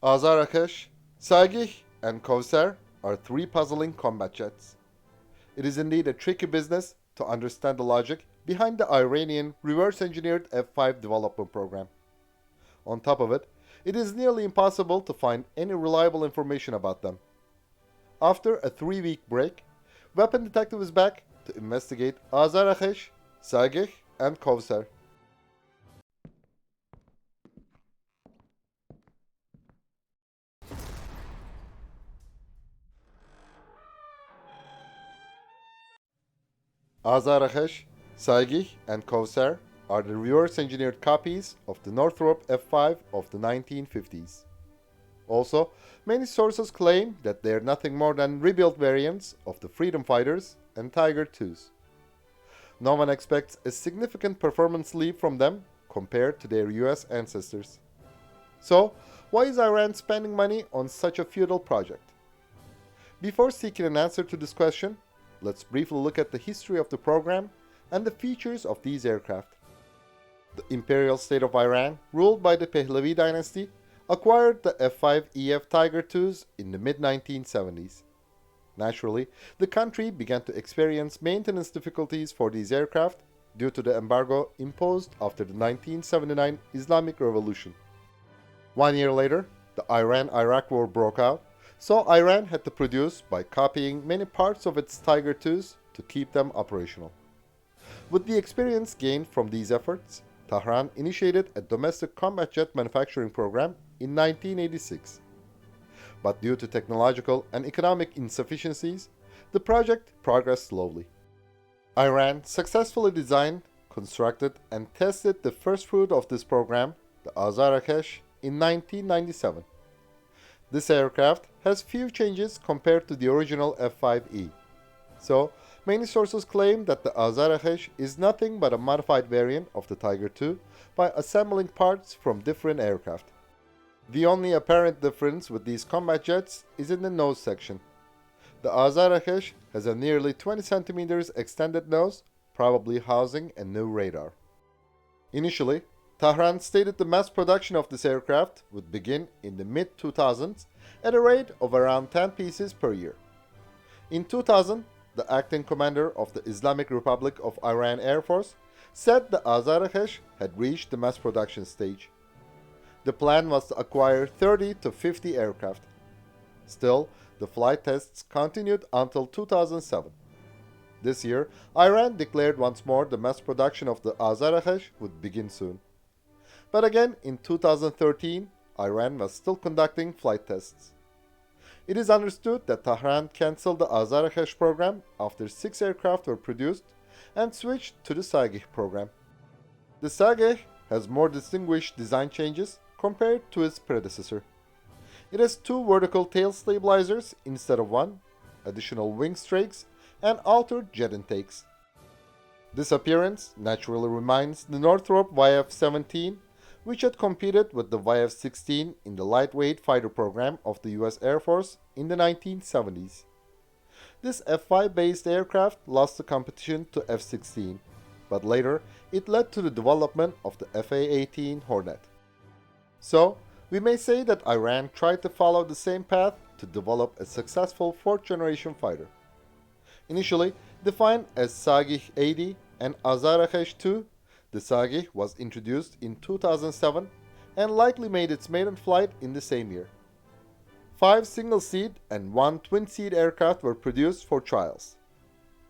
Azarakhsh, Saeqeh, and Kowsar are three puzzling combat jets. It is indeed a tricky business to understand the logic behind the Iranian reverse-engineered F-5 development program. On top of it, it is nearly impossible to find any reliable information about them. After a 3-week break, Weapon Detective is back to investigate Azarakhsh, Saeqeh, and Kowsar. Azarakhsh, Saeqeh, and Kowsar are the reverse-engineered copies of the Northrop F-5 of the 1950s. Also, many sources claim that they are nothing more than rebuilt variants of the Freedom Fighters and Tiger IIs. No one expects a significant performance leap from them compared to their US ancestors. So, why is Iran spending money on such a futile project? Before seeking an answer to this question, let's briefly look at the history of the program and the features of these aircraft. The Imperial State of Iran, ruled by the Pahlavi dynasty, acquired the F-5EF Tiger IIs in the mid-1970s. Naturally, the country began to experience maintenance difficulties for these aircraft due to the embargo imposed after the 1979 Islamic Revolution. 1 year later, the Iran-Iraq War broke out, so Iran had to produce by copying many parts of its Tiger IIs to keep them operational. With the experience gained from these efforts, Tehran initiated a domestic combat jet manufacturing program in 1986. But due to technological and economic insufficiencies, the project progressed slowly. Iran successfully designed, constructed, and tested the first fruit of this program, the Azarakhsh, in 1997. This aircraft has few changes compared to the original F-5E. So, many sources claim that the Azarakhsh is nothing but a modified variant of the Tiger II by assembling parts from different aircraft. The only apparent difference with these combat jets is in the nose section. The Azarakhsh has a nearly 20 centimeters extended nose, probably housing a new radar. Initially, Tehran stated the mass production of this aircraft would begin in the mid-2000s at a rate of around 10 pieces per year. In 2000, the acting commander of the Islamic Republic of Iran Air Force said the Azarakhsh had reached the mass production stage. The plan was to acquire 30 to 50 aircraft. Still, the flight tests continued until 2007. This year, Iran declared once more the mass production of the Azarakhsh would begin soon. But again, in 2013, Iran was still conducting flight tests. It is understood that Tehran cancelled the Azarakhsh program after 6 aircraft were produced and switched to the Saeqeh program. The Saeqeh has more distinguished design changes compared to its predecessor. It has 2 vertical tail stabilizers instead of 1, additional wing strakes, and altered jet intakes. This appearance naturally reminds the Northrop YF-17, which had competed with the YF-16 in the lightweight fighter program of the US Air Force in the 1970s. This F-5-based aircraft lost the competition to F-16, but later it led to the development of the FA-18 Hornet. So, we may say that Iran tried to follow the same path to develop a successful 4th-generation fighter. Initially defined as Saeqeh 80 and Azarakhsh 2, the Saeqeh was introduced in 2007 and likely made its maiden flight in the same year. 5 single-seat and 1 twin-seat aircraft were produced for trials.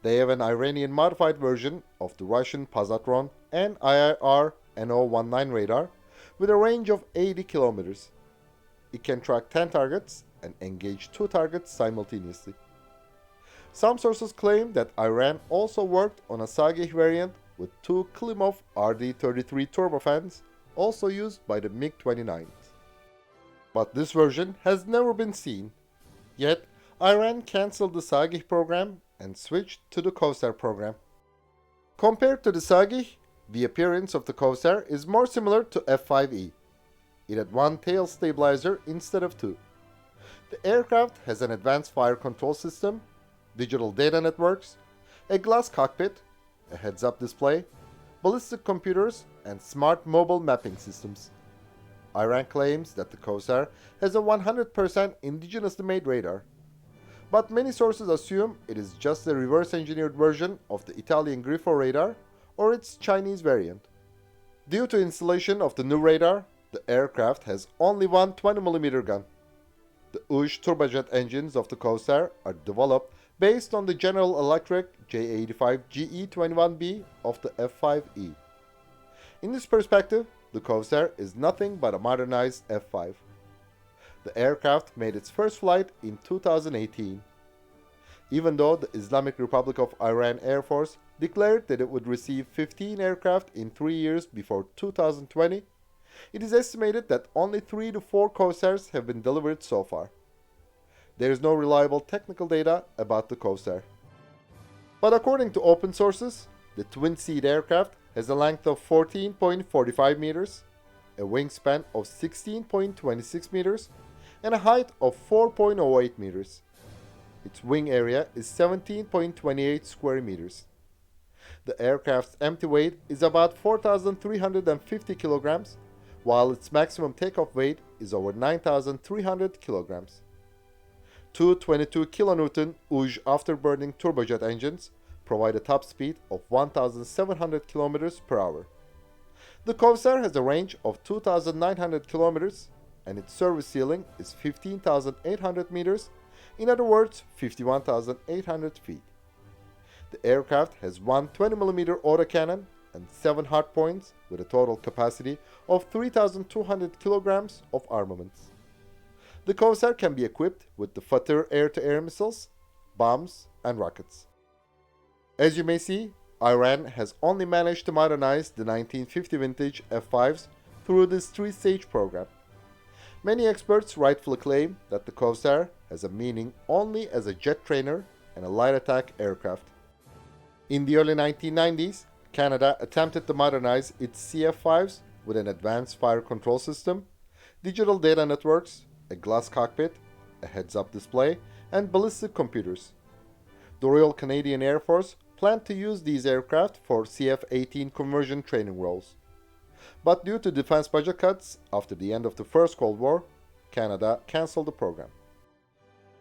They have an Iranian modified version of the Russian Posatron and IRIAF NO-19 radar with a range of 80 kilometers. It can track 10 targets and engage 2 targets simultaneously. Some sources claim that Iran also worked on a Saeqeh variant with 2 Klimov RD-33 turbofans, also used by the MiG-29s. But this version has never been seen. Yet, Iran cancelled the Saeqeh program and switched to the Kowsar program. Compared to the Saeqeh, the appearance of the Kowsar is more similar to F-5E. It had 1 tail stabilizer instead of 2. The aircraft has an advanced fire control system, digital data networks, a glass cockpit, a heads-up display, ballistic computers, and smart mobile mapping systems. Iran claims that the Kowsar has a 100% indigenously made radar, but many sources assume it is just a reverse-engineered version of the Italian Grifo radar or its Chinese variant. Due to installation of the new radar, the aircraft has only one 20mm gun. The UJ turbojet engines of the Kowsar are developed based on the General Electric J85 GE21B of the F-5E. In this perspective, the Kowsar is nothing but a modernized F-5. The aircraft made its first flight in 2018. Even though the Islamic Republic of Iran Air Force declared that it would receive 15 aircraft in 3 years before 2020, it is estimated that only 3 to 4 Kowsars have been delivered so far. There is no reliable technical data about the Kowsar. But according to open sources, the twin-seat aircraft has a length of 14.45 meters, a wingspan of 16.26 meters, and a height of 4.08 meters. Its wing area is 17.28 square meters. The aircraft's empty weight is about 4,350 kilograms, while its maximum takeoff weight is over 9,300 kilograms. Two 22 kilonewton UJ afterburning turbojet engines provide a top speed of 1,700 kilometers per hour. The Kowsar has a range of 2,900 kilometers, and its service ceiling is 15,800 meters, in other words, 51,800 feet. The aircraft has one 20mm autocannon and 7 hardpoints with a total capacity of 3,200 kilograms of armaments. The Kowsar can be equipped with the futile air-to-air missiles, bombs, and rockets. As you may see, Iran has only managed to modernize the 1950 vintage F-5s through this 3-stage program. Many experts rightfully claim that the Kowsar has a meaning only as a jet trainer and a light attack aircraft. In the early 1990s, Canada attempted to modernize its CF-5s with an advanced fire control system, digital data networks, a glass cockpit, a heads-up display, and ballistic computers. The Royal Canadian Air Force planned to use these aircraft for CF-18 conversion training roles. But due to defense budget cuts after the end of the First Cold War, Canada cancelled the program.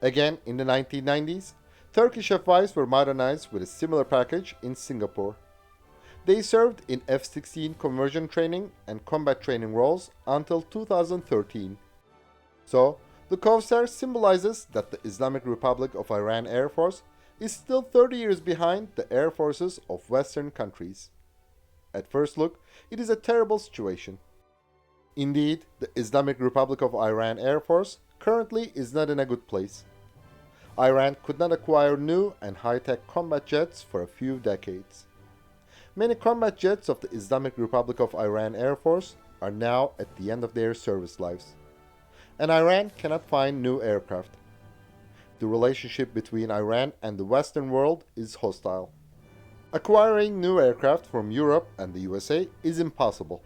Again, in the 1990s, Turkish F-5s were modernized with a similar package in Singapore. They served in F-16 conversion training and combat training roles until 2013. So, the Kowsar symbolizes that the Islamic Republic of Iran Air Force is still 30 years behind the air forces of Western countries. At first look, it is a terrible situation. Indeed, the Islamic Republic of Iran Air Force currently is not in a good place. Iran could not acquire new and high-tech combat jets for a few decades. Many combat jets of the Islamic Republic of Iran Air Force are now at the end of their service lives, and Iran cannot find new aircraft. The relationship between Iran and the Western world is hostile. Acquiring new aircraft from Europe and the USA is impossible.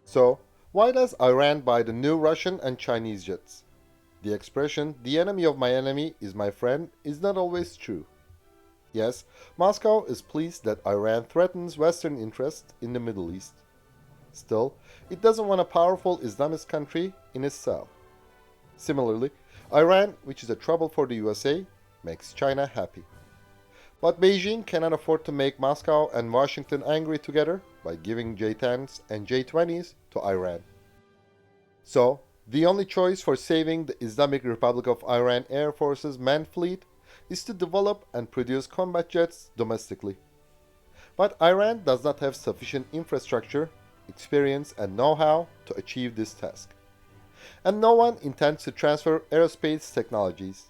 So, why does Iran buy the new Russian and Chinese jets? The expression, "the enemy of my enemy is my friend," is not always true. Yes, Moscow is pleased that Iran threatens Western interests in the Middle East. Still, it doesn't want a powerful Islamist country in its south. Similarly, Iran, which is a trouble for the USA, makes China happy. But Beijing cannot afford to make Moscow and Washington angry together by giving J-10s and J-20s to Iran. So, the only choice for saving the Islamic Republic of Iran Air Force's manned fleet is to develop and produce combat jets domestically. But Iran does not have sufficient infrastructure, experience, and know-how to achieve this task. And no one intends to transfer aerospace technologies.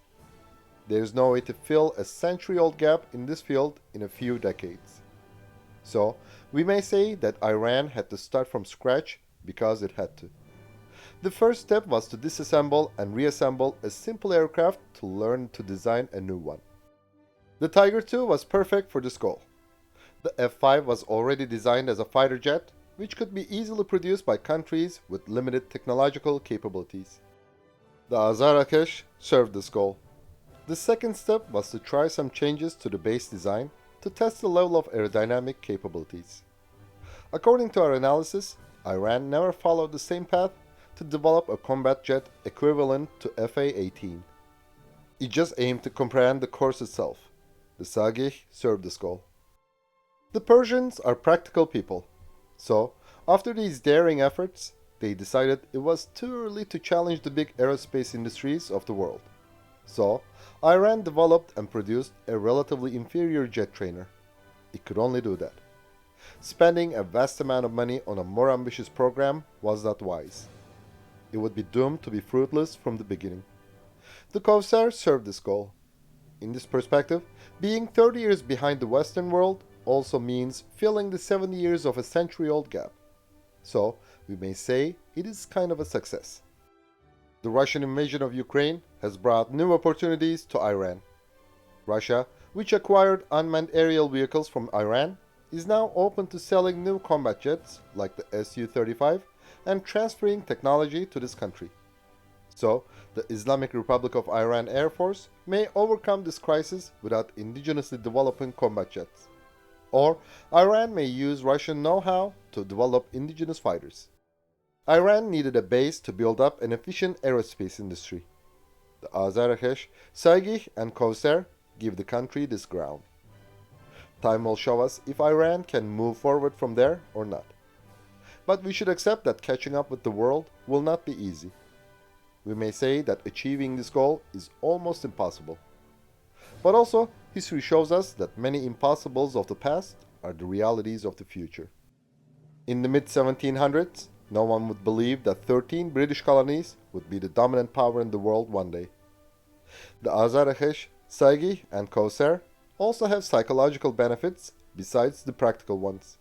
There is no way to fill a century-old gap in this field in a few decades. So, we may say that Iran had to start from scratch because it had to. The first step was to disassemble and reassemble a simple aircraft to learn to design a new one. The Tiger II was perfect for this goal. The F-5 was already designed as a fighter jet, which could be easily produced by countries with limited technological capabilities. The Azarakhsh served this goal. The second step was to try some changes to the base design to test the level of aerodynamic capabilities. According to our analysis, Iran never followed the same path to develop a combat jet equivalent to F-18. It just aimed to comprehend the course itself. The Saeqeh served this goal. The Persians are practical people, so after these daring efforts, they decided it was too early to challenge the big aerospace industries of the world. So, Iran developed and produced a relatively inferior jet trainer. It could only do that. Spending a vast amount of money on a more ambitious program was not wise. It would be doomed to be fruitless from the beginning. The Kowsar served this goal. In this perspective, being 30 years behind the Western world also means filling the 70 years of a century-old gap. So, we may say it is kind of a success. The Russian invasion of Ukraine has brought new opportunities to Iran. Russia, which acquired unmanned aerial vehicles from Iran, is now open to selling new combat jets like the Su-35 and transferring technology to this country. So, the Islamic Republic of Iran Air Force may overcome this crisis without indigenously developing combat jets. Or, Iran may use Russian know-how to develop indigenous fighters. Iran needed a base to build up an efficient aerospace industry. The Azarakhsh, Saeqeh, and Kowsar give the country this ground. Time will show us if Iran can move forward from there or not. But we should accept that catching up with the world will not be easy. We may say that achieving this goal is almost impossible. But also, history shows us that many impossibles of the past are the realities of the future. In the mid-1700s, no one would believe that 13 British colonies would be the dominant power in the world one day. The Azarakhsh, Saeqeh, and Kowsar also have psychological benefits besides the practical ones.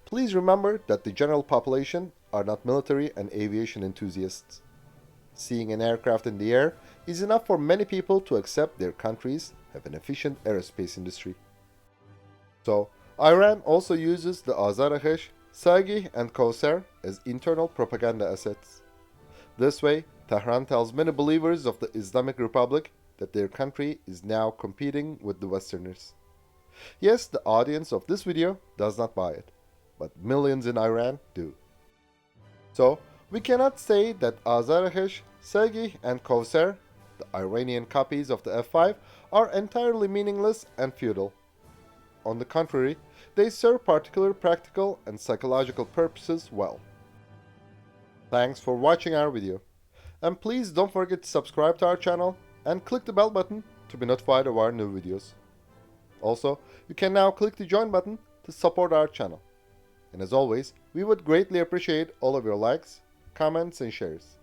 Please remember that the general population are not military and aviation enthusiasts. Seeing an aircraft in the air is enough for many people to accept their countries have an efficient aerospace industry. So, Iran also uses the Azarakhsh, Saeqeh, and Kowsar as internal propaganda assets. This way, Tehran tells many believers of the Islamic Republic that their country is now competing with the Westerners. Yes, the audience of this video does not buy it, but millions in Iran do. So, we cannot say that Azarakhsh, Saeqeh, and Kowsar, the Iranian copies of the F-5, are entirely meaningless and futile. On the contrary, they serve particular practical and psychological purposes well. Thanks for watching our video. And please don't forget to subscribe to our channel and click the bell button to be notified of our new videos. Also, you can now click the join button to support our channel. And as always, we would greatly appreciate all of your likes, comments, and shares.